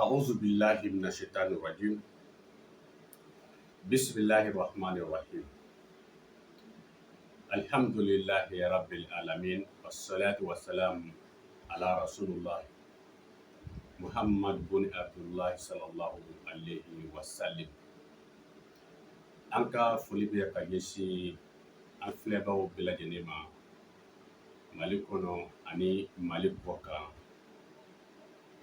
أعوذ بالله من الشيطان الرجيم. بسم الله الرحمن الرحيم. الحمد لله يا رب العالمين والصلاة والسلام على رسول الله محمد بن عبد الله صلى الله عليه وسلم. An ka foli bɛ ka ɲɛsin an filɛbagaw bɛɛ lajɛlen ma Mali kɔnɔ ani Mali kɔ kan,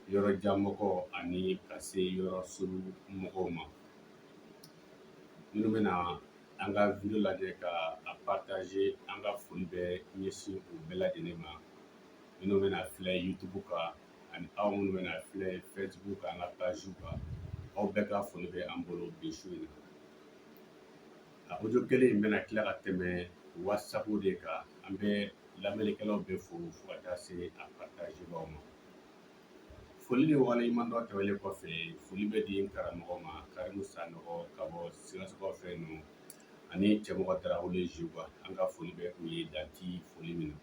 yɔrɔjan mɔgɔw ani ka se yɔrɔ suru mɔgɔw ma. Minnu bɛna an ka video lajɛ ka a partager, an ka foli bɛ ɲɛsin u bɛɛ lajɛlen ma. Minnu bɛna filɛ YouTube kan ani aw minnu bɛna filɛ Facebook kan, an ka page kan, aw bɛɛ ka foli bɛ an bolo bi su in na. A audio kelen in bɛna tila ka tɛmɛ WhatsApp de kan. An bɛ lamɛnnikɛlaw bɛ fo ka taa se a partagebaw ma. Foli ni waleɲuman dɔ tɛmɛlen kɔfɛ, foli bɛ di n karamɔgɔ ma Karimu Sanɔgɔ ka bɔ Sikasokaw fɛ yen nɔ, ani Cɛmɔgɔ Tarawele Zuba. An ka foli bɛ u ye danti foli min na.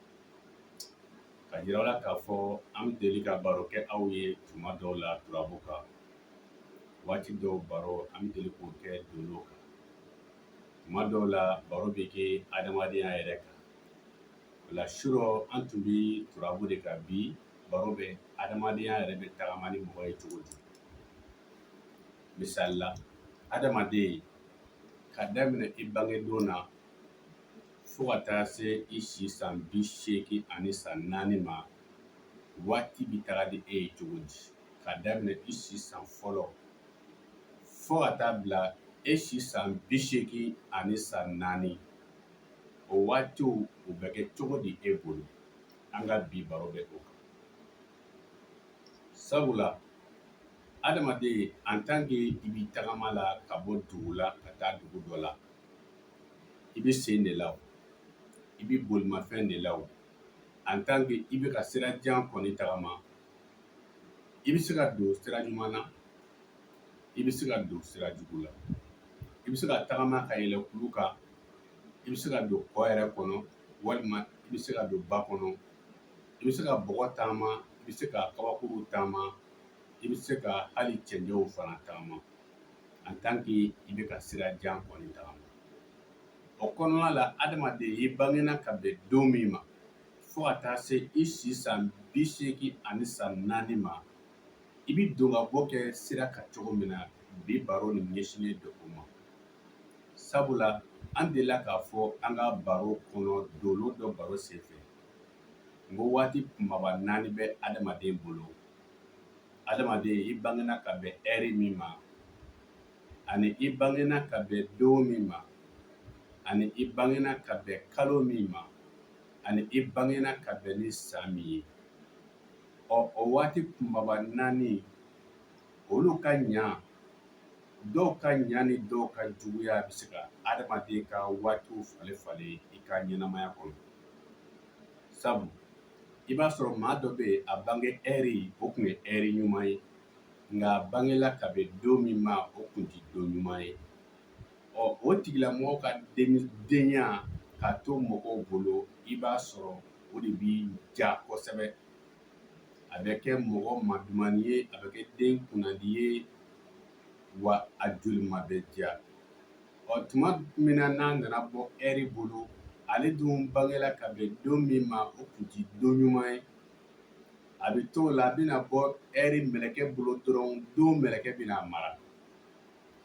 Ka yira aw la k'a fɔ an bɛ deli ka baro kɛ aw ye tuma dɔw la turabu kan. Waati dɔw baro an bɛ deli k'o kɛ dolo kan. Tuma dɔw la baro bɛ kɛ adamadenya yɛrɛ kan. O la surɔ an tun bɛ turabu de kan, bi baro bɛ adamadenya yɛrɛ bɛ tagama ni mɔgɔ ye cogo di. Misali la, adamaden ka daminɛ i bangedon na fo ka taa se i si san 84 ma, waati bɛ taga di e ye cogo di. Ka daminɛ i si san fɔlɔ fo ka taa bila e si san 84, o waatiw u bɛ kɛ cogo di e bolo. An ka bi baro bɛ o kan. Sabula adamaden en tant que i bɛ tagama la ka bɔ dugu la ka taa dugu dɔ la, i bɛ sen de la o, i bɛ bolimafɛn de la o, en tant que i bɛ ka sira jan kɔni tagama, i bɛ se ka don sira ɲuman na, i bɛ se ka don sira jugu la, i bɛ se ka tagama ka yɛlɛ kulu kan, i bɛ se ka don kɔ yɛrɛ kɔnɔ, walima i bɛ se ka don ba kɔnɔ, i bɛ se ka bɔgɔ taama, i bɛ se ka kabakuru taama, i bɛ se ka hali cɛnjɛw fana taama, en tant que i bɛ ka sira jan kɔni tagama. O kɔnɔna la adamaden i bangena ka bɛn don min ma fo ka taa se i si san 84 ma, i bɛ don ka bɔ kɛ sira kan cogo min na, bi baro nin ɲɛsinnen don o ma. Sabula an delila k'a fɔ an ka baro kɔnɔ dolo dɔ baro senfɛ, n ko waati kunbaba 4 bɛ adamaden bolo. Adamaden i bangena ka bɛn heure min ma, ani i bangena ka bɛn don min ma, ani i bangena ka bɛn kalo min ma, ani i bangena ka bɛn ni san min ye. O waati kunbaba 4 olu ka ɲa, dɔw ka ɲa ni dɔw ka juguya bɛ se ka adamaden ka waatiw falen falen i ka ɲɛnamaya kɔnɔ. Sabu i b'a sɔrɔ maa dɔ bɛ yen, a bange heure o tun ye heure ɲuman ye, nka a bangela ka bɛn don min ma o tun tɛ don ɲuman ye. O tigilamɔgɔ ka denya k'a to mɔgɔw bolo, i b'a sɔrɔ o de bɛ ja kosɛbɛ. A bɛ kɛ mɔgɔ madumani ye, a bɛ kɛ den kunnadi ye, wa a jolima bɛ diya. Tuma min na n'a nana bɔ heure bolo, ale dun bangela ka bɛn don min ma o tun tɛ don ɲuman ye. A bɛ t'o la, a bɛna bɔ heure mɛlɛkɛ bolo dɔrɔn, don mɛlɛkɛ bɛna mara.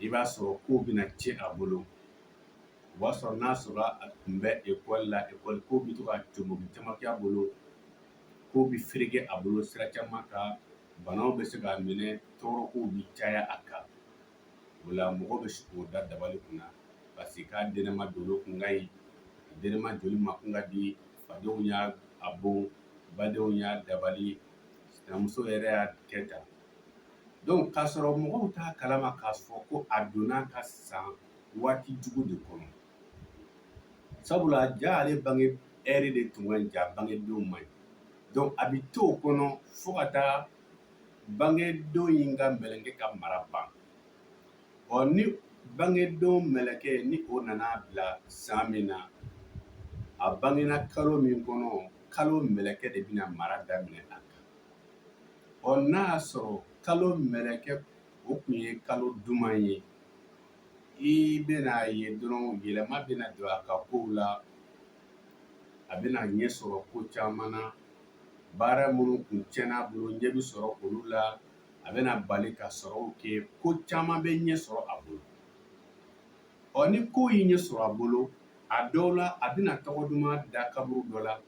I b'a sɔrɔ kow bɛna tiɲɛ a bolo. O b'a sɔrɔ n'a sɔrɔ a tun bɛ école la, école ko bɛ to ka cogobi caman kɛ a bolo, kow bɛ fereke a bolo sira caman kan, banaw bɛ se k'a minɛ, tɔɔrɔkow bɛ caya a kan. O la mɔgɔ bɛ se k'o da dabali kunna parce que k'a denema dolo kun ka ɲi, denema joli ma kun ka di, fadenw y'a bon, badenw y'a dabali, sinamuso yɛrɛ y'a kɛ tan. Donc k'a sɔrɔ mɔgɔw t'a kalama k'a fɔ ko a donna ka san waati jugu de kɔnɔ. Sabula ja ale bange heure de tun ka ɲi, ja bangedon man ɲi. Donc a bɛ to o kɔnɔ fo ka taa bangedon in ka mɛlɛkɛ ka mara ban. Ni bangedon mɛlɛkɛ ni o nana bila san min na, a bangena kalo min kɔnɔ, kalo mɛlɛkɛ de bɛna mara daminɛ a kan. n'a y'a sɔrɔ kalo mɛlɛkɛ o kun ye kalo duman ye, i bɛna ye dɔrɔn yɛlɛma bɛna don a ka kow la, a bɛna ɲɛ sɔrɔ ko caman na, baara minnu kun tiɲɛna a bolo ɲɛ bi sɔrɔ olu la, a bɛna bali ka sɔrɔw kɛ, ko caman bɛ ɲɛ sɔrɔ a bolo. Ni ko y'i ɲɛ sɔrɔ a bolo, a dɔw la a bɛna tɔgɔ duman da kaburu dɔ la,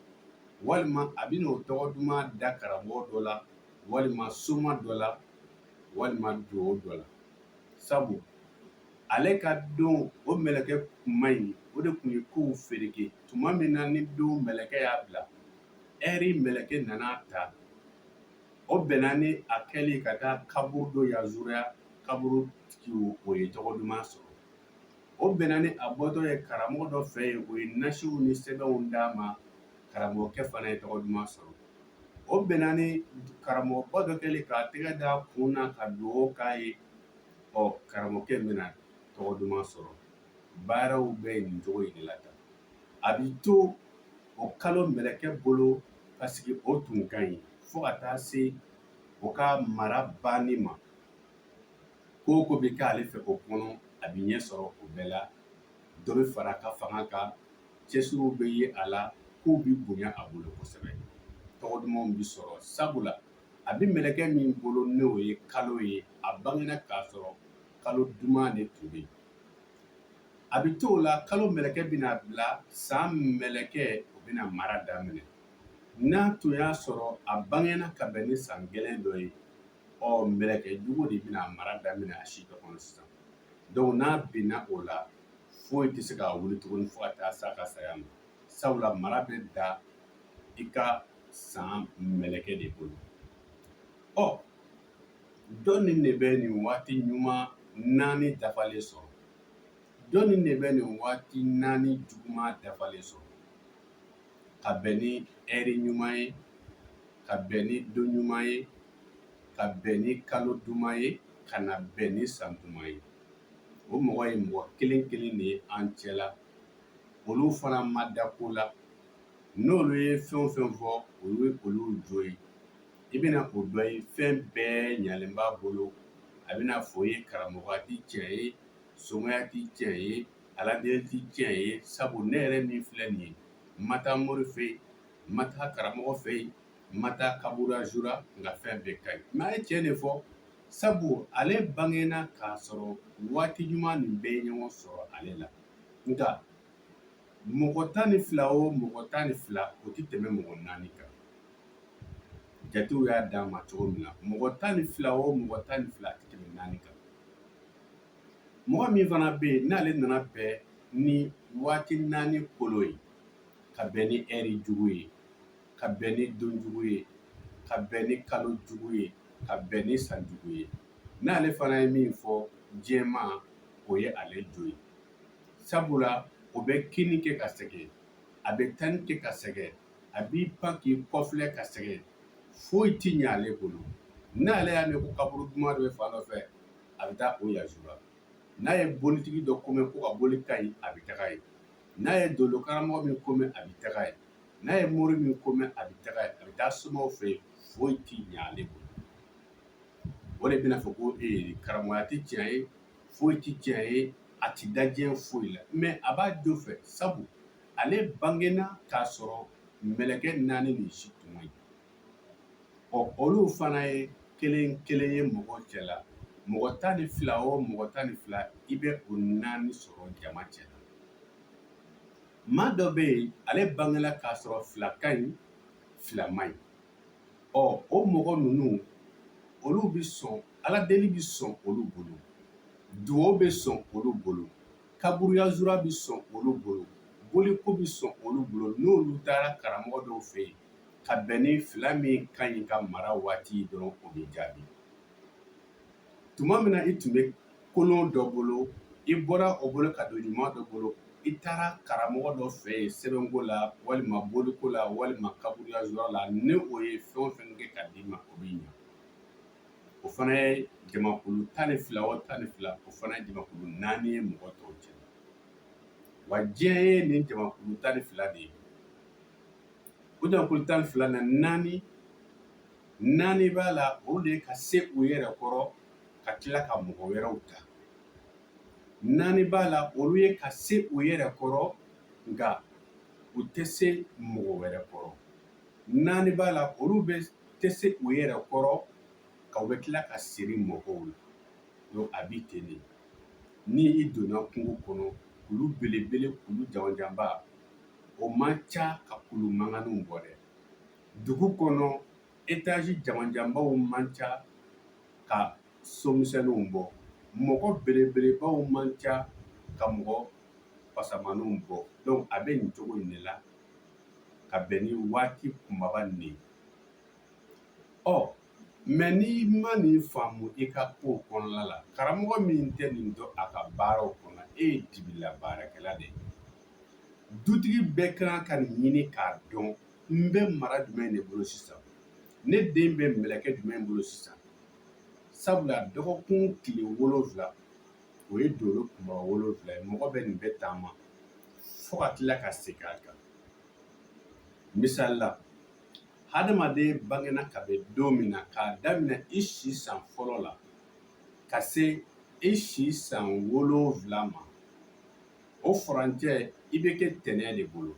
walima a bɛna o tɔgɔ duman da karamɔgɔ dɔ la, walima soma dɔ la, walima duwawu dɔ la. Sabu ale ka don o mɛlɛkɛ kun man ɲi, o de kun ye kow fereke tuma min na ni don mɛlɛkɛ y'a bila, ɛri mɛlɛkɛ nana ta, o bɛnna ni a kɛli ka taa kaburu dɔ yazuruya kaburu tigi o ye tɔgɔ duman sɔrɔ. O bɛnna ni a bɔtɔ ye karamɔgɔ dɔ fɛ yen, o ye nasiw ni sɛbɛnw d'a ma, karamɔgɔkɛ fana ye tɔgɔ duman sɔrɔ. O bɛnna ni karamɔgɔba dɔ kɛlen k'a tɛgɛ da kun na ka dugawu k'a ye, karamɔgɔkɛ bɛna tɔgɔ duman sɔrɔ. Baaraw bɛ nin cogo in de la tan. A bi to o kalo mɛlɛkɛ bolo paseke o tun ka ɲi fo ka taa se o ka mara banni ma. Ko o ko bɛ k'ale fɛ o kɔnɔ, a bi ɲɛ sɔrɔ o bɛɛ la. Dɔ bɛ fara a ka fanga kan, cɛsiriw bɛ ye a la, kow bi bonya a bolo kosɛbɛ. Tɔgɔ dumanw bi sɔrɔ sabula a bi mɛlɛkɛ min bolo n'o ye kalo ye, a bangena k'a sɔrɔ kalo duman de tun bɛ yen. A bi to o la kalo mɛlɛkɛ bɛna bila san mɛlɛkɛ o bɛna mara daminɛ. N'a tun y'a sɔrɔ a bangena ka bɛn ni san gɛlɛn dɔ ye, mɛlɛkɛ jugu de bɛna mara daminɛ a si dɔ kɔnɔ sisan. N'a binna o la, foyi tɛ se k'a wuli tuguni fo ka taa s'a ka saya ma. Sabula mara bɛ da i ka san mɛlɛkɛ de bolo. Jɔnni de bɛ nin waati ɲuman 4 dafalen sɔrɔ? Jɔnni de bɛ nin waati 4 juguman dafalen sɔrɔ? Ka bɛn ni ɛri ɲuman ye, ka bɛn ni don ɲuman ye, ka bɛn ni kalo duman ye, ka na bɛn ni san duman ye. O mɔgɔ ye mɔgɔ kelen kelen de ye an cɛ la. Olu fana ma da ko la. N'olu ye fɛn o fɛn fɔ, o ye olu jo ye. I bɛna o dɔ ye fɛn bɛɛ ɲalen b'a bolo. A bɛna fɔ o ye karamɔgɔya ti tiɲɛ ye, somaya ti tiɲɛ ye, aladeli ti tiɲɛ ye. Sabu ne yɛrɛ min filɛ nin ye, n ma taa mori fɛ yen, n ma taa karamɔgɔ fɛ yen, n ma taa kaburu yazura, nka fɛn bɛɛ ka ɲi. A ye tiɲɛ de fɔ, sabu ale bangena k'a sɔrɔ waati ɲuman nin bɛɛ ye ɲɔgɔn sɔrɔ ale la. Nka mɔgɔ 12 o mɔgɔ 12 o tɛ tɛmɛ mɔgɔ 4 kan. Jatew y'a d'a ma cogo min na, mɔgɔ 12 o mɔgɔ 12 a tɛ tɛmɛ 4 kan. Mɔgɔ min fana bɛ yen n'ale nana bɛn ni waati 4 kolo ye, ka bɛn ni ɛri jugu ye, ka bɛn ni don jugu ye, ka bɛn ni kalo jugu ye, ka bɛn ni san jugu ye. N'ale fana ye min fɔ diɲɛma, o ye ale jo ye. Sabula o bɛ kini kɛ ka sɛgɛn, a bɛ tani kɛ ka sɛgɛn, a b'i pan k'i kɔfilɛ ka sɛgɛn, foyi ti ɲɛ ale bolo. N'ale y'a mɛn ko kaburu duman dɔ bɛ fan dɔ fɛ, a bɛ taa o yazura. N'a ye bolitigi dɔ ko mɛn ko ka boli ka ɲi, a bɛ taga yen. N'a ye dolo karamɔgɔ min ko mɛn, a bɛ taga yen. N'a ye mori min ko mɛn, a bɛ taga yen. A bɛ taa somaw fɛ yen, foyi ti ɲɛ ale bolo. O de bɛna fɔ ko karamɔgɔya ti tiɲɛ ye, foyi ti tiɲɛ ye, a ti da diɲɛ foyi la. Mais a b'a jo fɛ sabu ale bangena k'a sɔrɔ mɛlɛkɛ 4 nin si tun man ɲi. Olu fana ye kelen kelen ye mɔgɔ cɛ la. Mɔgɔ 12 o mɔgɔ 12 i bɛ o 4 sɔrɔ jama cɛ la. Maa dɔ bɛ yen ale bangena k'a sɔrɔ 2 ka ɲi, 2 man ɲi. O mɔgɔ ninnu olu bi sɔn, aladeli bi sɔn olu bolo, duwawu bɛ sɔn olu bolo, kaburu yazura bi sɔn olu bolo, boliko bi sɔn olu bolo. N'olu taara karamɔgɔ dɔw fɛ yen ka bɛn ni 2 min ka ɲi ka mara waati dɔrɔn o bɛ jaabi. Tuma min na i tun bɛ kolon dɔ bolo, i bɔra o bolo ka don ɲuman dɔ bolo, i taara karamɔgɔ dɔ fɛ yen sɛbɛnko la, walima boliko la, walima kaburu yazura la, ni o ye fɛn o fɛn kɛ ka d'i ma, o bɛ ɲɛ. O fana ye jamakulu 12 o 12, o fana ye jamakulu 4 ye mɔgɔ tɔw cɛ. Wa diɲɛ ye nin jamakulu 12 de ye. O jamakulu 12 na 4 naani b'a la o de ye ka se u yɛrɛ kɔrɔ ka tila ka mɔgɔ wɛrɛw ta naani b'a la olu ye ka se u yɛrɛ kɔrɔ nka u tɛ se mɔgɔ wɛrɛ kɔrɔ naani b'a la olu tɛ se u yɛrɛ kɔrɔ ka u bɛ tila ka siri mɔgɔw la donc a bi ten de ni i donna kungo kɔnɔ kulu belebele kulu janjanba o man ca ka kulu mankanniw bɔ dɛ dugu kɔnɔ étage janjanbaw man ca ka somisɛnninw bɔ mɔgɔ belebelebaw man ca ka mɔgɔ fasamaniw bɔ donc a bɛ nin cogo in de la ka bɛn ni waati kunbaba nin ye mɛ n'i ma nin faamu i ka kow kɔnɔna la karamɔgɔ min tɛ nin dɔn a ka baaraw kɔnɔ e ye dibila baarakɛla de ye dutigi bɛɛ kan ka nin ɲini k'a dɔn n bɛ mara jumɛn de bolo sisan ne den bɛ mɛlɛkɛ jumɛn bolo sisan sabula dɔgɔkun tile 7 o ye dolo kunbaba 7 ye mɔgɔ bɛ nin bɛɛ taama fo ka tila ka segin a kan misali la hadamaden bangena ka bɛn don min na k'a daminɛ i si san fɔlɔ la ka se i si san 7 ma o furancɛ i bɛ kɛ tɛnɛ de bolo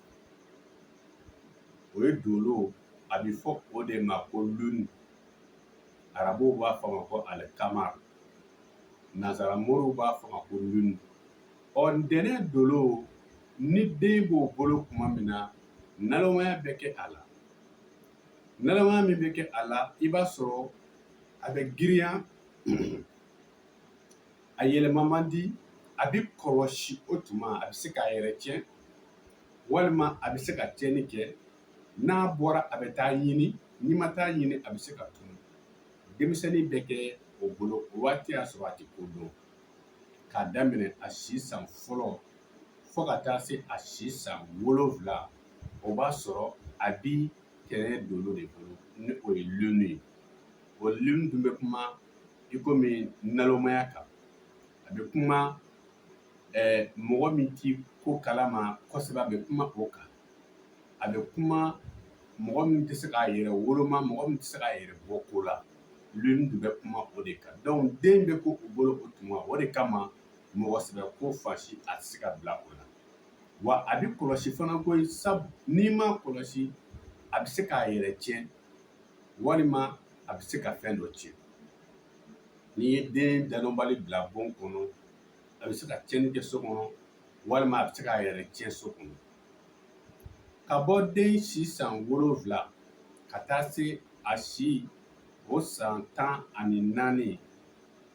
o ye dolo a bɛ fɔ o de ma ko lune arabuw b'a fɔ a ma ko alikamara nansaramorew b'a fɔ a ma ko lune ntɛnɛn dolo ni den b'o bolo tuma min na nalomaya bɛ kɛ a la nalomaya min bɛ kɛ a la i b'a sɔrɔ a bɛ girinya a yɛlɛma man di a bɛ kɔlɔsi o tuma a bɛ se k'a yɛrɛ tiɲɛ walima a bɛ se ka tiɲɛni kɛ n'a bɔra a bɛ taa ɲini n'i ma taa ɲini a bɛ se ka tunu denmisɛnnin bɛ kɛ o bolo o waati y'a sɔrɔ a tɛ ko dɔn k'a daminɛ a si san fɔlɔ fo ka taa se a si san 7 o b'a sɔrɔ a bi tɛnɛ dolo de bolo ni o ye lune ye o lune dun bɛ kuma i komi nalomaya kan a bɛ kuma mɔgɔ min t'i ko kalama kosɛbɛ a bɛ kuma o kan a bɛ kuma mɔgɔ min tɛ se k'a yɛrɛ woloma mɔgɔ min tɛ se k'a yɛrɛ bɔ ko la lune dun bɛ kuma o de kan donc den bɛ ko o bolo o tuma o de kama mɔgɔ sɛbɛ ko fansi a tɛ se ka bila o la wa a bɛ kɔlɔsi fana ko sabu n'i ma kɔlɔsi a bɛ se k'a yɛrɛ tiɲɛ walima a bɛ se ka fɛn dɔ tiɲɛ n'i ye den dadɔnbali bila bon kɔnɔ a bɛ se ka tiɲɛni kɛ so kɔnɔ walima a bɛ se k'a yɛrɛ tiɲɛ so kɔnɔ ka bɔ den si san 7 ka taa se a si o san 14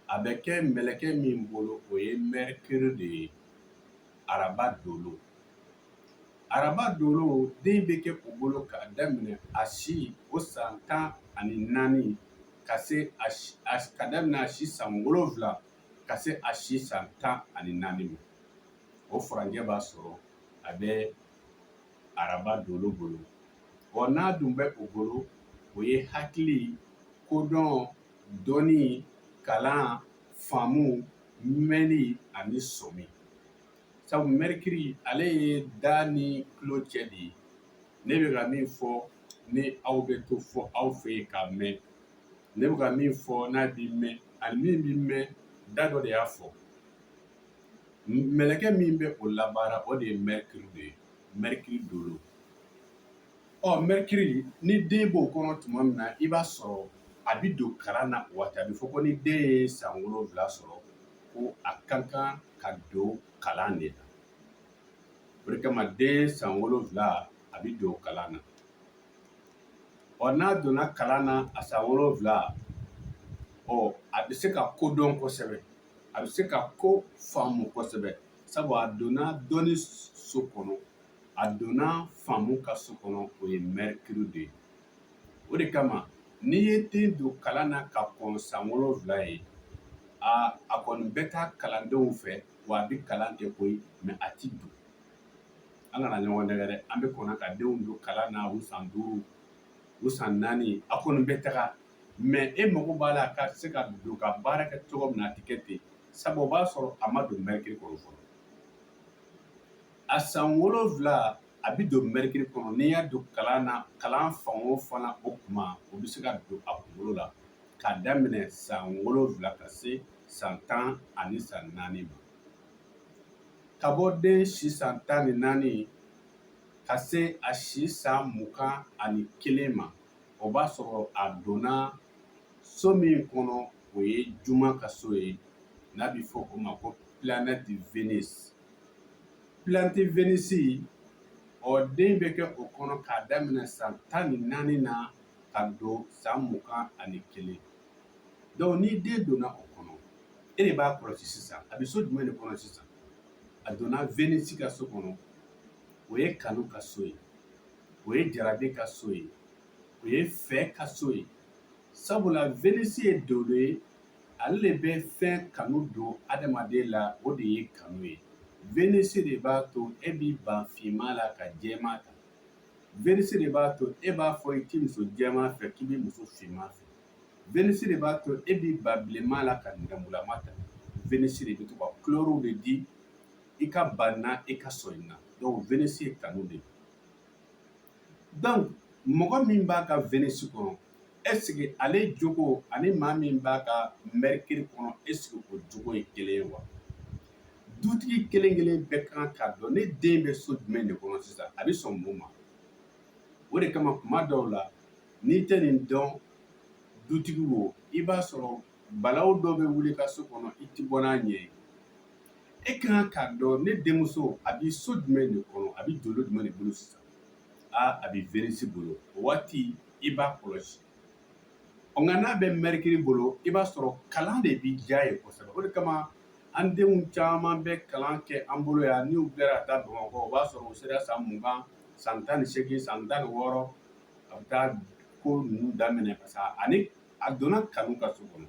a bɛ kɛ mɛlɛkɛ min bolo o ye mɛrikiri de ye araba dolo den bɛ kɛ o bolo k'a daminɛ a si o san 14 ka daminɛ a si san 7 ka se a si san 14 ma o furancɛ b'a sɔrɔ a bɛ araba dolo bolo n'a dun bɛ o bolo o ye hakili kodɔn dɔnni kalan faamu mɛnni ani sɔmi sabu mɛrikiri ale ye da ni tulo cɛ de ye ne bɛ ka min fɔ ni aw bɛ to fɔ aw fɛ yen k'a mɛn ne bɛ ka min fɔ n'a b'i mɛn ani min b'i mɛn da dɔ de y'a fɔ mɛlɛkɛ min bɛ o labaara o de ye mɛrikiri de ye mɛrikiri dolo mɛrikiri ni den b'o kɔnɔ tuma min na i b'a sɔrɔ a bɛ don kalan na o waati a bɛ fɔ ko ni den ye san 7 sɔrɔ ko a ka kan ka don kalan de la o de kama den san 7 a bɛ don kalan na n'a donna kalan na a san 7 a bɛ se ka ko dɔn kosɛbɛ a bɛ se ka ko faamu kosɛbɛ sabu a donna dɔnni so kɔnɔ a donna faamu ka so kɔnɔ o ye mɛrikiri de ye o de kama n'i ye den don kalan na ka kɔn san 7 ye a kɔni bɛ taa kalandenw fɛ wa a bɛ kalan kɛ koyi mɛ a ti don an kana ɲɔgɔn nɛgɛ dɛ an bɛ kɔn ka denw don kalan na u san 5 u san 4 a kɔni bɛ taga mɛ e mago b'a la ka se ka don ka baara kɛ cogo min na a tɛ kɛ ten sabu o b'a sɔrɔ a ma don mɛrikiri kɔnɔ fɔlɔ a san 7 a bɛ don mɛrikiri kɔnɔ n'i y'a don kalan na kalan fan o fan na o kuma o bɛ se ka don a kunkolo la k'a daminɛ san 7 ka se san 10 ani san 4 ma ka bɔ den si san 14 ka se a si san 21 ma o b'a sɔrɔ a donna so min kɔnɔ o ye juma ka so ye n'a bɛ fɔ o ma ko planète Vénus planète Vénus ɔ den bɛ kɛ o kɔnɔ k'a daminɛ san 14 na ka don san 21 donc ni den donna o kɔnɔ e de b'a kɔlɔsi sisan a bɛ so jumɛn de kɔnɔ sisan a donna Vénus ka so kɔnɔ o ye kanu ka so ye o ye jarabi ka so ye o ye fɛ ka so ye sabula Vénus ye dolo ye ale de bɛ fɛn kanu don adamaden la o de ye kanu ye Vénus de b'a to e b'i ban finman la ka jɛman ta Vénus de b'a to e b'a fɔ i ti muso jɛman fɛ k'i bɛ muso finman fɛ Vénus de b'a to e b'i ban bilenman la ka nɛrɛmugulama ta Vénus de bɛ to ka couleur de di i ka ban na i ka sɔn i na donc Vénus ye kanu de ye donc mɔgɔ min b'a ka Vénus kɔnɔ est ce que ale jogo ani maa min b'a ka Mercure kɔnɔ est ce que o jogo ye kelen ye wa dutigi kelen kelen bɛɛ kan k'a dɔn ne den bɛ so jumɛn de kɔnɔ sisan a bɛ sɔn mun ma o de kama kuma dɔw la n'i tɛ nin dɔn dutigi wo i b'a sɔrɔ balawu dɔw bɛ wuli ka so kɔnɔ i ti bɔ n'a ɲɛ ye e kan k'a dɔn ne denmuso a bɛ so jumɛn de kɔnɔ a bɛ dolo jumɛn de bolo sisan a bɛ Vénus bolo o waati i b'a kɔlɔsi nka n'a bɛ Mercure bolo i b'a sɔrɔ kalan de bɛ diya ye kosɛbɛ o de kama an denw caman bɛ kalan kɛ an bolo yan n'u bilala ka taa Bamakɔ o b'a sɔrɔ u sera san 20 san 18 san 16 a bɛ taa ko ninnu daminɛ parce que a donna kanu ka so kɔnɔ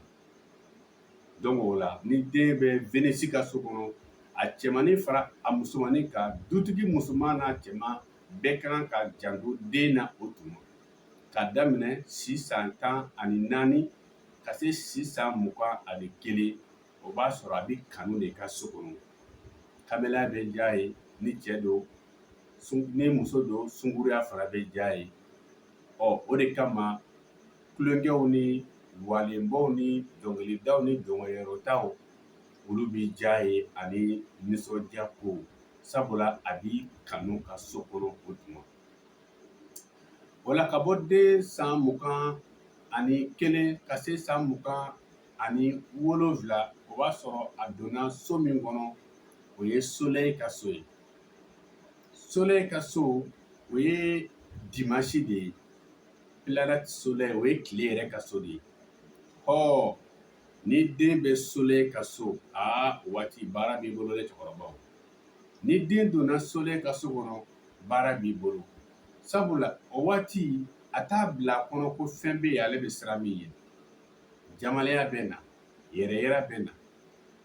donc o la ni den bɛ Vénus ka so kɔnɔ a cɛmanin fara a musomanin kan dutigi musoman n'a cɛman bɛɛ kan ka janto den na o tuma ka daminɛ si san 14 ka se si san 21 o b'a sɔrɔ a bɛ kanu de ka so kɔnɔ kabela bɛ diya ye ni cɛ don ni muso don sunkuruya fana bɛ diya ye o de kama tulonkɛw ni walenbɔw ni dɔnkilidaw ni dɔnkɛyɔrɔtaw olu bɛ diya ye ani nisɔndiya ko sabula a b'i kanu ka so kɔnɔ o tuma o la ka bɔ den san 21 ka se san 27 o b'a sɔrɔ a donna so min kɔnɔ o ye Soleil ka so ye Soleil ka so o ye dimanche de ye planète Soleil o ye tile yɛrɛ ka so de ye ni den bɛ Soleil ka so o waati baara b'i bolo dɛ cɛkɔrɔbaw ni den donna Soleil ka so kɔnɔ baara b'i bolo sabula o waati a t'a bila a kɔnɔ ko fɛn bɛ yen ale bɛ siran min ye jamalenya bɛ na yɛrɛyira bɛ na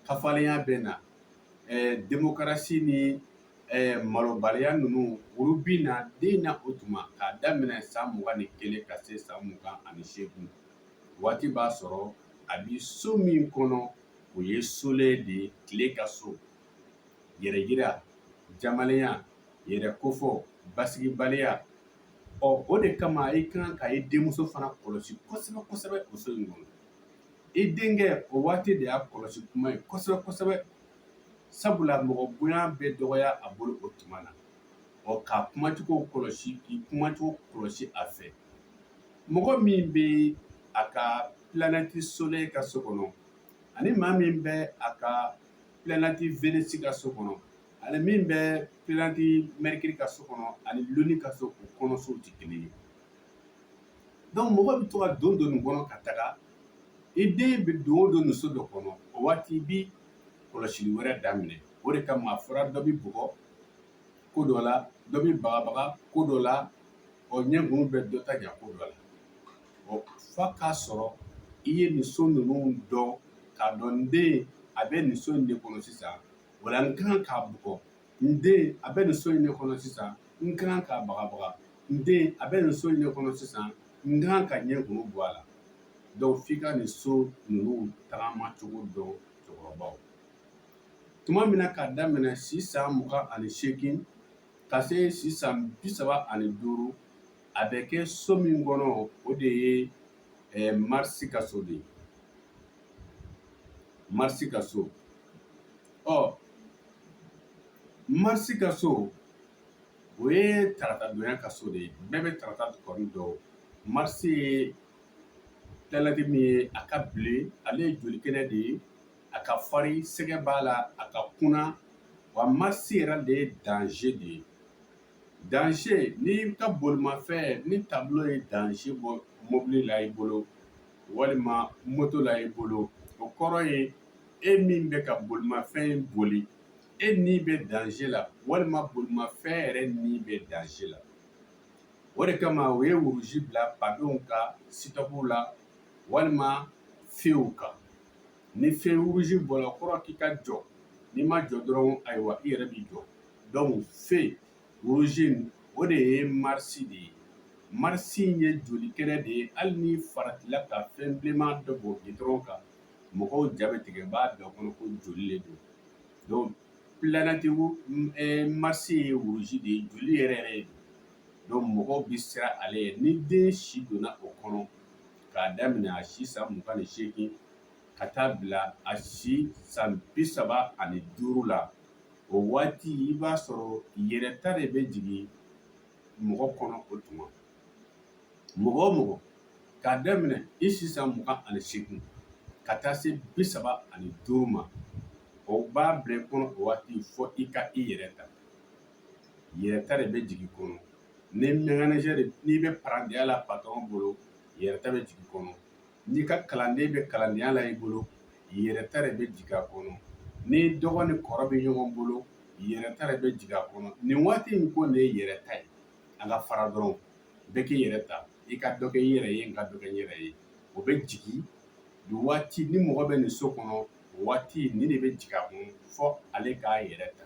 kafalenya bɛ na démocratie ni malobaliya ninnu olu bɛ na den na o tuma k'a daminɛ san 21 ka se san 28 waati b'a sɔrɔ a bɛ so min kɔnɔ o ye Soleil de ye tile ka so yɛrɛyira jamalenya yɛrɛ kofɔ basigibaliya o de kama i kan ka i denmuso fana kɔlɔsi kosɛbɛ kosɛbɛ o so in kɔnɔ i denkɛ o waati de y'a kɔlɔsi kuma ye kosɛbɛ kosɛbɛ sabula mɔgɔ bonya bɛ dɔgɔya a bolo o tuma na k'a kumacogo kɔlɔsi k'i kumacogo kɔlɔsi a fɛ mɔgɔ min bɛ a ka planète Soleil ka so kɔnɔ ani maa min bɛ a ka planète Vénus ka so kɔnɔ ani min bɛ planète Mercure ka so kɔnɔ ani Lune ka so o kɔnɔsow tɛ kelen ye donc mɔgɔ bɛ to ka don nin kɔnɔ ka taga i den bɛ don o don nin so dɔ kɔnɔ o waati i bɛ kɔlɔsili wɛrɛ daminɛ o de kama a fɔra dɔ bɛ bugɔ ko dɔ la dɔ bɛ bagabaga ko dɔ la ɲɛgun bɛ dɔ ta ɲɛ ko dɔ la f'a k'a sɔrɔ i ye nin so ninnu dɔn k'a dɔn n den a bɛ nin so in de kɔnɔ sisan o la n kan k'a bugɔ n den a bɛ nin so in de kɔnɔ sisan n kan k'a bagabaga n den a bɛ nin so in de kɔnɔ sisan n kan ka ɲɛgun bɔ a la donc f'i ka nin so ninnu tagama cogo dɔn cɛkɔrɔbaw tuma min na k'a daminɛ si san 28 ka se si san 35 a bɛ kɛ so min kɔnɔ o de ye marisi ka so de ye marisi ka so marisi ka so o ye taratadonya ka so de ye bɛɛ bɛ tarata kɔni dɔn marisi ye daladi min ye a ka bilen ale ye jolikɛnɛ de ye a ka farin sɛgɛ b'a la a ka kunna wa marisi yɛrɛ de ye danger de ye danger n'i ka bolimafɛn ni tableau ye danger bɔ mobili la i bolo walima moto la i bolo o kɔrɔ ye e min bɛ ka bolimafɛn boli e ni bɛ danger la walima bolimafɛn yɛrɛ ni bɛ danger la o de kama o ye wuruji bila padenw ka sitabuw la walima feew kan ni fɛn wuruji bɔra o kɔrɔ k'i ka jɔ n'i ma jɔ dɔrɔn ayiwa i yɛrɛ b'i jɔ donc feu wuruji o de ye marisi de ye marisi in ye jolikɛnɛ de ye hali ni faratila ka fɛn bilenman dɔ bɔ gidɔrɔn kan mɔgɔw ja bɛ tigɛ b'a dɔn kɔnɔ ko joli le don donc planète marisi ye wuruji de ye joli yɛrɛ ye donc mɔgɔw bi siran ale ye ni den si donna o kɔnɔ k'a daminɛ a si san 28 ka taa bila a si san 35 la o waati i b'a sɔrɔ yɛrɛta de bɛ jigin mɔgɔ kɔnɔ o tuma mɔgɔ o mɔgɔ k'a daminɛ i si san 28 ka taa se 35 ma o b'a bila i kɔnɔ o waati fɔ i ka i yɛrɛ ta yɛrɛta de bɛ jigin kɔnɔ ni manager n'i bɛ parantiya la patron bolo yɛrɛta bɛ jigin kɔnɔ n'i ka kalanden bɛ kalandenya la i bolo yɛrɛta de bɛ jigin a kɔnɔ ni dɔgɔ ni kɔrɔ bɛ ɲɔgɔn bolo yɛrɛta de bɛ jigin a kɔnɔ nin waati in ko nin ye yɛrɛta ye an ka fara dɔrɔn bɛɛ k'i yɛrɛ ta i ka dɔ kɛ i yɛrɛ ye n ka dɔ kɛ n yɛrɛ ye o bɛ jigin nin waati ni mɔgɔ bɛ nin so kɔnɔ o waati nin de bɛ jigin a kɔnɔ fɔ ale k'a yɛrɛ ta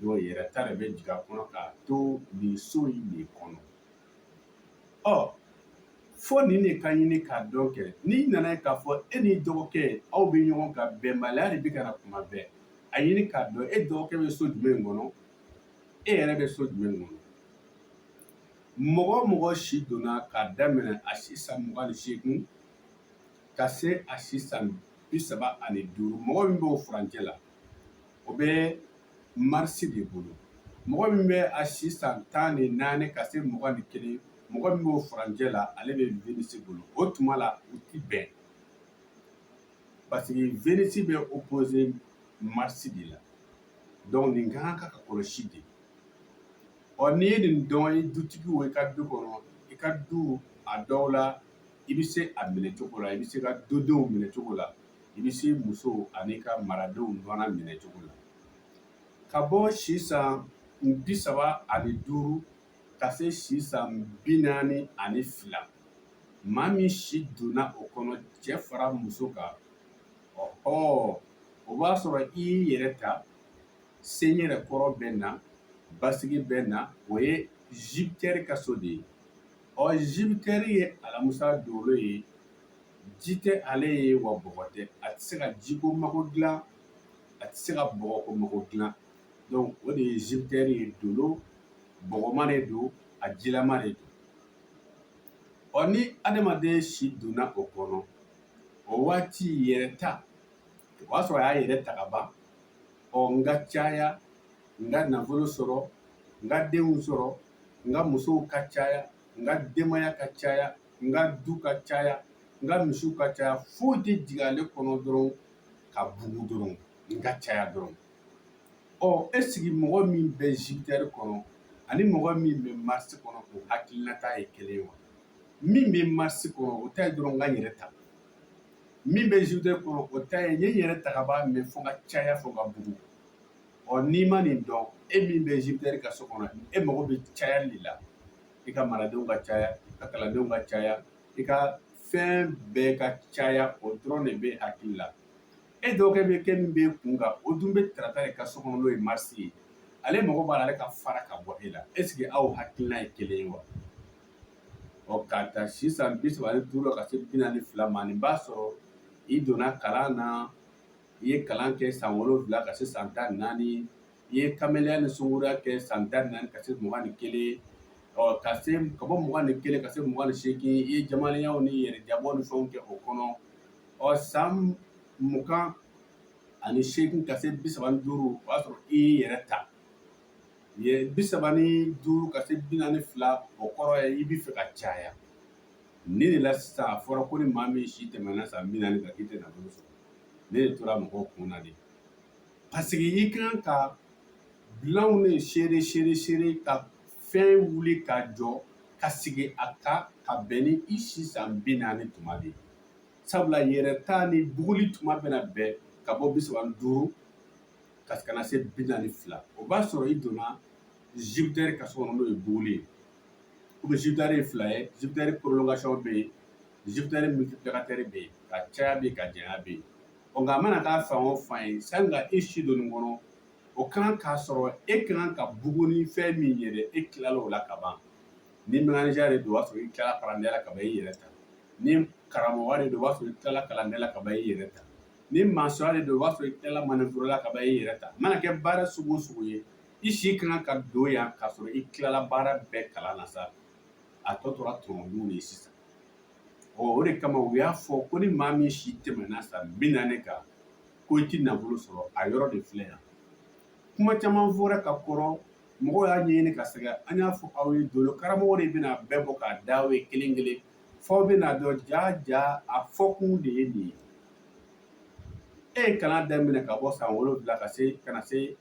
donc yɛrɛta de bɛ jigin a kɔnɔ k'a to nin so in de kɔnɔ fɔ nin de ka ɲini k'a dɔn kɛ n'i nana ye k'a fɔ e n'i dɔgɔkɛ aw bɛ ɲɔgɔn kan bɛnbaliya de bɛ ka na kuma bɛɛ a ɲini k'a dɔn e dɔgɔkɛ bɛ so jumɛn kɔnɔ e yɛrɛ bɛ so jumɛn kɔnɔ mɔgɔ o mɔgɔ si donna k'a daminɛ a si san 28 ka se a si san 35 mɔgɔ min b'o furancɛ la o bɛ marisi de bolo mɔgɔ min bɛ a si san 14 ka se 21 mɔgɔ min b'o furancɛ la ale bɛ Venisi bolo o tuma la u ti bɛn parce que Venisi bɛ opposé marisi de la donc nin ka kan ka kɔlɔsi de n'i ye nin dɔn i dutigiw i ka du kɔnɔ i ka du a dɔw la i bɛ se a minɛ cogo la i bɛ se ka dudenw minɛ cogo la i bɛ se musow ani ka maradenw fana minɛ cogo la ka bɔ si san 35 ka se si san 42 maa min si donna o kɔnɔ cɛ fara muso kan o b'a sɔrɔ i y'i yɛrɛ ta se yɛrɛ kɔrɔ bɛ na basigi bɛ na o ye Jupitɛri ka so de ye Jupitɛri ye alamusa dolo ye ji tɛ ale ye wa bɔgɔ tɛ a tɛ se ka jiko mago dilan a tɛ se ka bɔgɔko mago dilan donc o de ye Jupitɛri ye dolo bɔgɔma de don a jilama de don ni adamaden si donna o kɔnɔ o waati yɛrɛ ta o b'a sɔrɔ a y'a yɛrɛ ta ka ban n ka caya n ka nafolo sɔrɔ n ka denw sɔrɔ n ka musow ka caya n ka denbaya ka caya n ka du ka caya n ka misiw ka caya foyi tɛ jigin ale kɔnɔ dɔrɔn ka bugu dɔrɔn n ka caya dɔrɔn esigi mɔgɔ min bɛ Jupitɛri kɔnɔ ani mɔgɔ min bɛ marisi kɔnɔ o hakilinata ye kelen ye wa min bɛ marisi kɔnɔ o ta ye dɔrɔn n ka yɛrɛ ta min bɛ Jupitɛri kɔnɔ o ta ye n ye yɛrɛ ta ka ban mɛ fo ka caya fo ka bugu n'i ma nin dɔn e min bɛ Jupitɛri ka so kɔnɔ e mago bɛ cayali de la i ka maradenw ka caya i ka kalandenw ka caya i ka fɛn bɛɛ ka caya o dɔrɔn de bɛ hakili la e dɔgɔkɛ bɛ kɛ min bɛ kun kan o dun bɛ tarata de ka so kɔnɔ n'o ye marisi ye ale mago b'a la ale ka fara ka bɔ e la est ce que aw hakilina ye kelen ye wa k'a ta si san 35 ka se 42 ma nin b'a sɔrɔ i donna kalan na i ye kalan kɛ san 7 ka se san 14 i ye kamelenya ni sunkuruya kɛ san 14 ka se 21 ka bɔ 21 ka se 28 i ye jamalenyaw ni yɛrɛjabɔ ni fɛnw kɛ o kɔnɔ san 28 ka se 35 o b'a sɔrɔ i y'i yɛrɛ ta 35 ka se 42 o kɔrɔ ye i b'i fɛ ka caya ne de la sisan a fɔra ko ni maa min si tɛmɛna san 40 kan k'i tɛ nafolo sɔrɔ ne de tora mɔgɔw kun na de parce que i kan ka bilanw ne seere ka fɛn wuli ka jɔ ka sigi a kan ka bɛn ni i si san 40 tuma de sabula yɛrɛ ta ni buguli tuma bɛna bɛn ka bɔ 35 ka na se 42 o b'a sɔrɔ i donna Jupiter ka so kɔnɔ n'o ye buguli ye komi Jupiter ye 2 ye Jupiter prolongation bɛ yen Jupiter multiplicateur bɛ yen ka caya bɛ yen ka janya bɛ yen nka a mana k'a fan o fan ye sani ka i si don nin kɔnɔ o kan k'a sɔrɔ e kan ka bugu ni fɛn min ye dɛ e tilala o la ka ban ni manager de don o b'a sɔrɔ i tilala kalandenya la ka ban i yɛrɛ ta ni karamɔgɔ de don o b'a sɔrɔ i tilala kalandenya la ka ban i yɛrɛ ta ni mansɔnya de don o b'a sɔrɔ i tilala manœuvre la ka ban i yɛrɛ ta a mana kɛ baara sugu o sugu ye i si kan ka don yan k'a sɔrɔ i tilala baara bɛɛ kalan na sa a tɔ tora tɔnɔdun de ye sisan o de kama u y'a fɔ ko ni maa min si tɛmɛna san 40 kan ko i ti nafolo sɔrɔ a yɔrɔ de filɛ yan kuma caman fɔra ka kɔrɔ mɔgɔw y'a ɲɛɲini ka sɛgɛn an y'a fɔ aw ye dolo karamɔgɔ de bɛna bɛɛ bɔ k'a da aw ye kelen kelen f'aw bɛna dɔn ja a fɔkun de ye nin ye e ye kalan daminɛ ka bɔ san 7 ka na se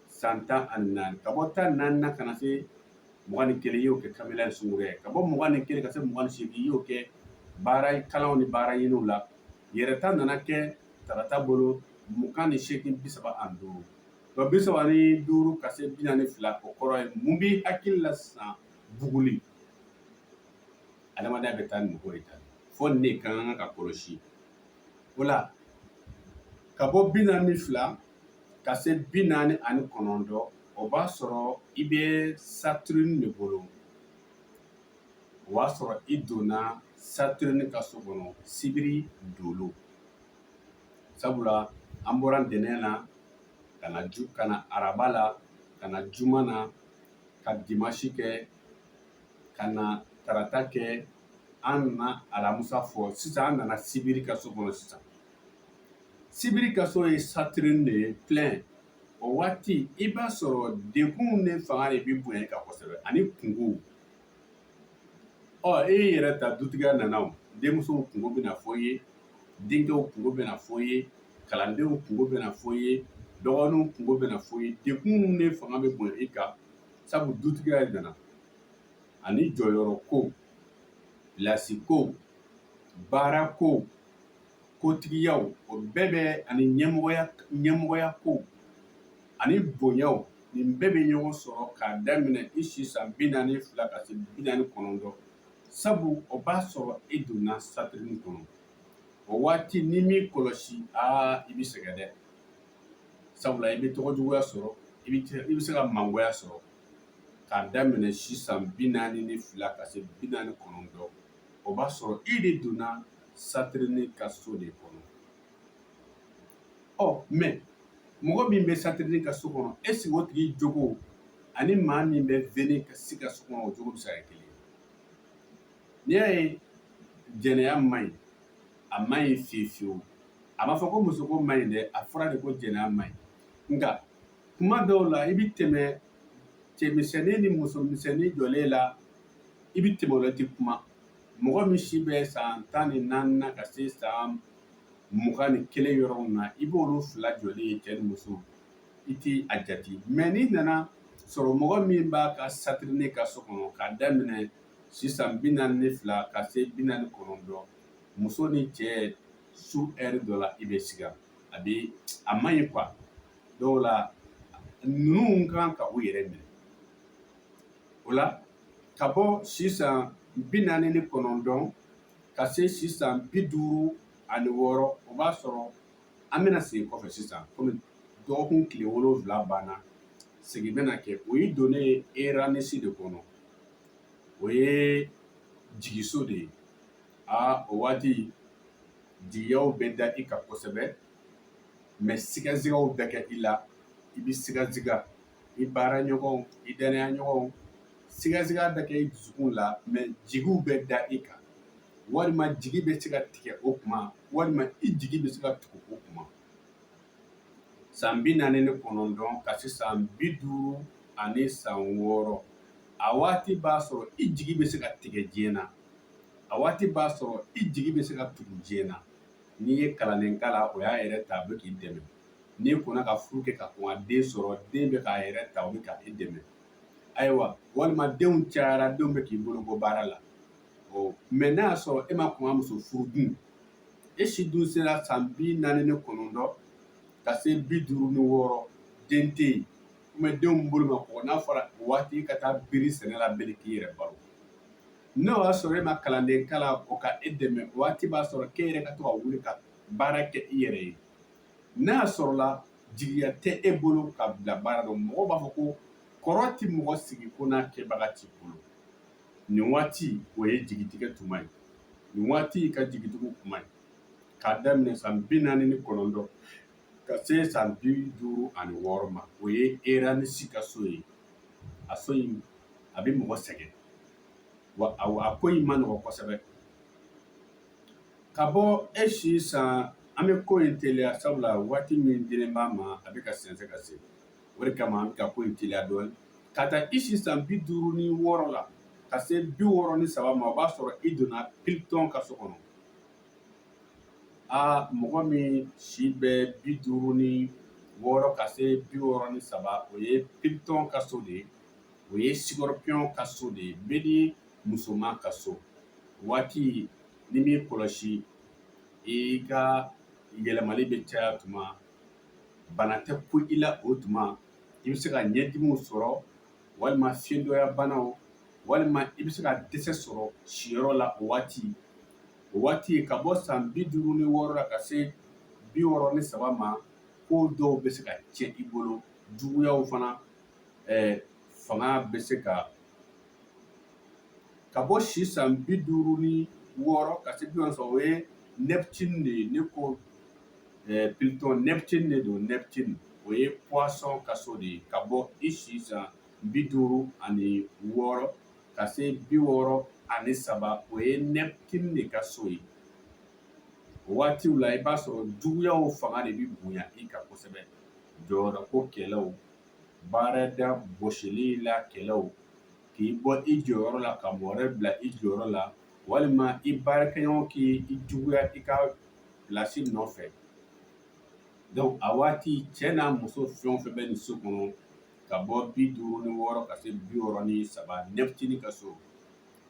san 14 ka bɔ 14 na ka na se 21 i y'o kɛ kamelenya ni sunkuruya ye ka bɔ 21 ka se 28 i y'o kɛ baara kalanw ni baara ɲiniw la yɛrɛta nana kɛ tarata bolo 28 35 35 ka se 42 o kɔrɔ ye mun b'i hakili la sisan buguli adamadenya bɛ taa nin ko de ta fo nin de kan ka kɔlɔsi o la ka bɔ 42 ka se 49 o b'a sɔrɔ i bɛ Saturne de bolo o b'a sɔrɔ i donna Saturne ka so kɔnɔ sibiri dolo sabula an bɔra ntɛnɛn na ka na araba la ka na juma na ka dimanche kɛ ka na tarata kɛ an nana alamusa fɔ sisan an nana sibiri ka so kɔnɔ sisan sibiri ka so ye Saturne de ye plein o waati i b'a sɔrɔ degun ni fanga de bɛ bonya kan kosɛbɛ ani kungo e y'i yɛrɛ ta dutigiya nana o denmusow kungo bɛna fɔ i ye denkɛw kungo bɛna fɔ i ye kalandenw kungo bɛna fɔ i ye dɔgɔninw kungo bɛna fɔ i ye degun ni fanga bɛ bonya i kan sabu dutigiya nana ani jɔyɔrɔ ko pilasi ko baara ko kotigiyaw o bɛɛ bɛ ani ɲɛmɔgɔya ko ani bonyaw nin bɛɛ bɛ ɲɔgɔn sɔrɔ k'a daminɛ i si san 42 ka se 49 sabu o b'a sɔrɔ i donna Saturne kɔnɔ o waati ni m'i kɔlɔsi i bɛ sɛgɛn dɛ sabula i bɛ tɔgɔjuguya sɔrɔ i bɛ se ka mangoya sɔrɔ k'a daminɛ si san 42 ka se 49 o b'a sɔrɔ i de donna Saturne ka so de kɔnɔ mais mɔgɔ min bɛ Saturne ka so kɔnɔ est-ce que o tigi jogo ani maa min bɛ Vénus ka si ka so kɔnɔ o jogo bɛ se ka kɛ kelen ye n'i y'a ye jɛnɛya man ɲi a man ɲi fiyewu a ma fɔ ko musoko man ɲi dɛ a fɔra de ko jɛnɛya man ɲi nka kuma dɔw la i bɛ tɛmɛ cɛmisɛnnin ni musomisɛnnin jɔlen la i bɛ tɛmɛ o la i tɛ kuma mɔgɔ min si bɛ san 14 na ka se san 21 yɔrɔw na i b'olu fila jɔlen ye cɛ ni muso i tɛ a jate mais n'i nana sɔrɔ mɔgɔ min b'a ka Saturne ka so kɔnɔ k'a daminɛ sisan 42 ka se 49 muso ni cɛ su heure dɔ la i bɛ siga a man ɲi quoi dɔw la ninnu kan ka u yɛrɛ minɛ o la ka bɔ sisan 49 ka se sisan 56 o b'a sɔrɔ an bɛna segin kɔfɛ sisan komi dɔgɔkun tile 7 banna segin bɛna kɛ o y'i donnen Uranus de kɔnɔ o ye jigiso de ye o waati jigiyaw bɛ da i kan kosɛbɛ mais sigaw bɛ kɛ i la i bɛ sigaziga i baara ɲɔgɔnw i danaya ɲɔgɔnw sigaziga bɛ kɛ i dusukun la jigiw bɛ da i kan walima jigi bɛ se ka tigɛ o kuma walima i jigi bɛ se ka tugu o kuma san 49 ka se san 56 a waati b'a sɔrɔ i jigi bɛ se ka tigɛ diɲɛ na a waati b'a sɔrɔ i jigi bɛ se ka tugu diɲɛ na n'i ye kalannen kala o y'a yɛrɛ ta a bɛ k'i dɛmɛ n'i kɔnna ka furu kɛ ka kɔn ka den sɔrɔ den bɛ k'a yɛrɛ ta o bɛ ka i dɛmɛ ayiwa walima denw cayara denw bɛ k'i bolo bɔ baara la mɛ n'a y'a sɔrɔ e ma kɔn ka muso furu dun e si dun sera san 49 ka se 56 den tɛ yen denw bolo ma kɔgɔ n'a fɔra o waati i ka taa biri sɛnɛ la bere k'i yɛrɛ balo n'o y'a sɔrɔ e ma kalanden kala o ka e dɛmɛ o waati b'a sɔrɔ k'e yɛrɛ ka to ka wuli ka baara kɛ i yɛrɛ ye n'a y'a sɔrɔla jigiya tɛ e bolo ka bila baara dɔn mɔgɔw b'a fɔ ko kɔrɔ ti mɔgɔ sigi ko n'a kɛbaga t'i bolo nin waati o ye jigitigɛ tuma ye nin waati ka jigitigiw kuma ye k'a daminɛ san 49 ka se san 56 ma o ye eranisi ka so ye a so in a bɛ mɔgɔ sɛgɛn wa a ko in ma nɔgɔ kosɛbɛ ka bɔ e si san an bɛ ko in teliya sabula waati min dilen b'a ma a bɛ ka sɛnsɛn ka se o de kama an bɛ ka ko in teliya dɔɔni ka taa i si san 56 la ka se 63 ma o b'a sɔrɔ i donna Pilton ka so kɔnɔ mɔgɔ min si bɛ 56 ka se 63 o ye Pilton ka so de ye o ye Scorpion ka so de ye bedi musoman ka so waati ni m'i kɔlɔsi i ka yɛlɛmali bɛ caya tuma bana tɛ ku i la o tuma i bɛ se ka ɲɛdimiw sɔrɔ walima fiɲɛdɔya banaw walima i bɛ se ka dɛsɛ sɔrɔ siyɔrɔ la o waati ka bɔ san 56 la ka se 63 ma ko dɔw bɛ se ka tiɲɛ i bolo juguyaw fana fanga bɛ se ka bɔ si san 56 ka se 60 o ye Neptune de ye ne ko Pilton Neptune de don Neptune o ye Poisson ka so de ye ka bɔ i si san 56 ka se 63 o ye Neptune de ka so ye o waatiw la i b'a sɔrɔ juguyaw fanga de bɛ bonya i kan kosɛbɛ jɔyɔrɔko kɛlɛw baarada gosili la kɛlɛw k'i bɔ i jɔyɔrɔ la ka mɔgɔ wɛrɛ bila i jɔyɔrɔ la walima i baarakɛɲɔgɔn k'i juguya i ka pilasi nɔfɛ donc a waati cɛ n'a muso fɛn o fɛn bɛ nin so kɔnɔ ka bɔ 56 ka se 63 Neptune ka so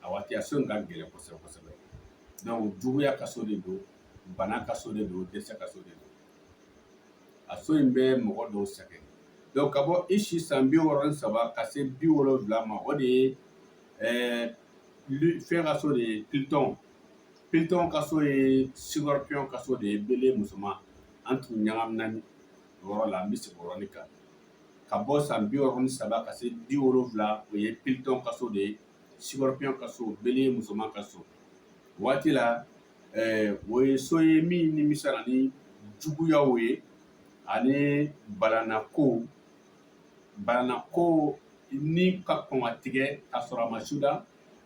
a waati a so in ka gɛlɛn kosɛbɛ kosɛbɛ donc juguya ka so de don bana ka so de don dɛsɛ ka so de don a so in bɛ mɔgɔ dɔw sɛgɛn donc ka bɔ i si san 63 ka se 70 ma o de ye fɛn ka so de ye Pilton ka so ye Scorpion ka so de ye bele musoman an tun ɲagamina yɔrɔ la an bɛ segin o yɔrɔnin kan ka bɔ san 63 ka se 70 o ye Pilton ka so de ye Scorpion ka so bele musoman ka so waati la o ye so ye min nimisara ni juguyaw ye ani balanako ni ka kɔn ka tigɛ ka sɔrɔ a ma suda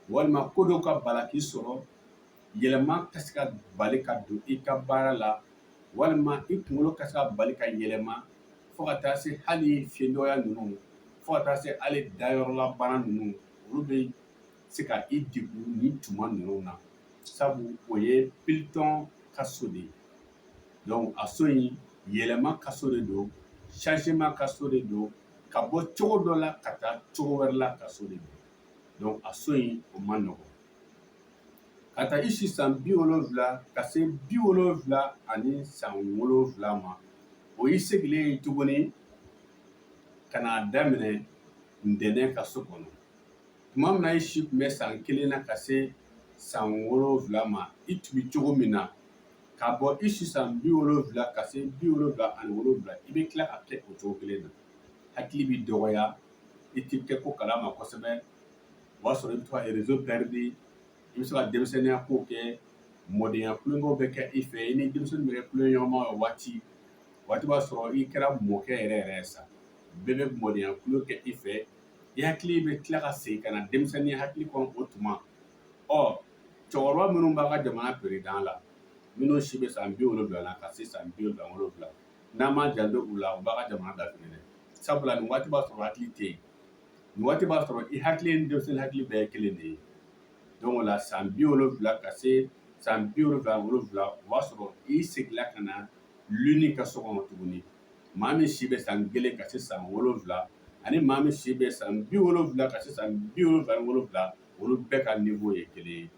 walima ko dɔw ka bala k'i sɔrɔ yɛlɛma ka se ka bali ka don i ka baara la walima i kunkolo ka se ka bali ka yɛlɛma fo ka taa se hali fiɲɛdɔya ninnu fo ka taa se hali dayɔrɔla bana ninnu olu bɛ se ka i degun ni tuma ninnu na sabu o ye Pilton ka so de ye donc a so in yɛlɛma ka so de don changement ka so de don ka bɔ cogo dɔ la ka taa cogo wɛrɛ la ka so de don donc a so in o ma nɔgɔn ka taa i si san 70 ka se 70 ani san 7 ma o y'i segilen ye tuguni ka n'a daminɛ ntɛnɛn ka so kɔnɔ tuma min na i si tun bɛ san 1 na ka se san 7 ma i tun bɛ cogo min na ka bɔ i si san 70 ka se 77 i bɛ tila ka kɛ o cogo kelen na hakili bɛ dɔgɔya i tɛ kɛ ko kalama kosɛbɛ o b'a sɔrɔ i bɛ to ka réseau perdre i bɛ se ka denmisɛnniya kow kɛ mɔdenya kulonkɛw bɛ kɛ i fɛ i ni denmisɛnninw bɛ kɛ kulonkɛɲɔgɔnma o waati b'a sɔrɔ i kɛra mɔkɛ yɛrɛ yɛrɛ ye sa bɛɛ bɛ mɔdenya kulo kɛ i fɛ i hakili bɛ tila ka segin ka na denmisɛnninya hakili kɔnɔ o tuma cɛkɔrɔba minnu b'an ka jamana peredan la minnu si bɛ san 70 na ka se san 77 n'an ma janto u la u b'a ka jamana dafiri dɛ sabula nin waati b'a sɔrɔ hakili tɛ yen nin waati b'a sɔrɔ i hakili ni denmisɛnnin hakili bɛɛ ye kelen de ye o la san 70 ka se san 77 o b'a sɔrɔ i seginna ka na luni ka so kɔnɔ tuguni maa min si bɛ san 1 ka se san 7 ani maa min si bɛ san 70 ka se san 77 olu bɛɛ ka niveau ye kelen ye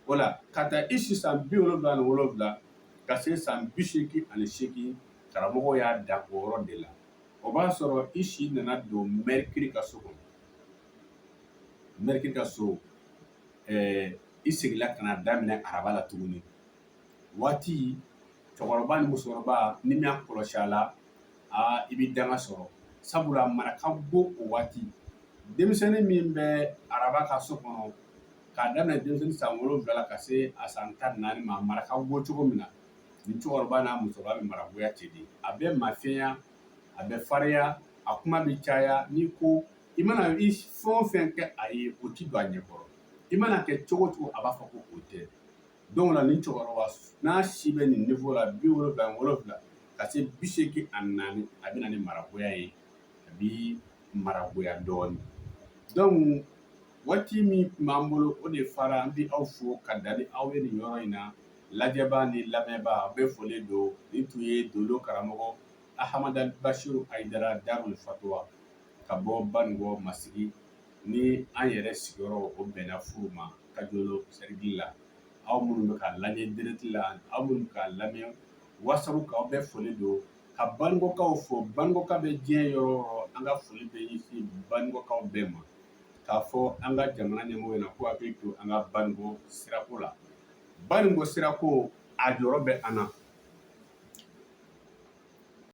o la ka taa i si san 77 ka se san 88 karamɔgɔ y'a dan o yɔrɔ de la o b'a sɔrɔ i si nana don mɛrikiri ka so kɔnɔ mɛrikiri ka so i seginna ka na daminɛ araba la tuguni waati cɛkɔrɔba ni musokɔrɔba ni min y'a kɔlɔsi a la i bɛ danga sɔrɔ sabula mara ka bon o waati denmisɛnnin min bɛ araba ka so kɔnɔ k'a daminɛ denmisɛnnin san 7 la ka se a san 14 ma mara ka bon cogo min na ni cɛkɔrɔba n'a musokɔrɔba bɛ maragoya cɛ de a bɛ mafɛnya a bɛ farinya a kuma bɛ caya n'i ko i mana i fɛn o fɛn kɛ a ye o ti don a ɲɛkɔrɔ i mana kɛ cogo o cogo a b'a fɔ ko o tɛ donc la ni cɛkɔrɔba n'a si bɛ nin niveau la 77 ka se 84 a bɛ na ni maragoya ye a bi maragoya dɔɔnin donc waati min tun b'an bolo o de fara an bɛ aw fo ka da ni aw ye nin yɔrɔ in na lajɛbaa ni lamɛnbaa a bɛ foli don nin tun ye dolo karamɔgɔ ahamadu basiru ayidara darul fatuwa ka bɔ banikɔ masigi ni an yɛrɛ sigiyɔrɔ o bɛnna furu ma kajolo sɛrigi la aw minnu bɛ ka lajɛ direct la aw minnu bɛ ka lamɛn wasabu k'aw bɛ foli don ka banikɔkaw fo banikɔka bɛ diɲɛ yɔrɔ o yɔrɔ an ka foli bɛ ɲɛsin banikɔkaw bɛɛ ma k'a fɔ an ka jamana ɲɛmɔgɔ ɲɛna ko hakili to an ka banikɔ sirako la banikɔ sirako a jɔyɔrɔ bɛ an na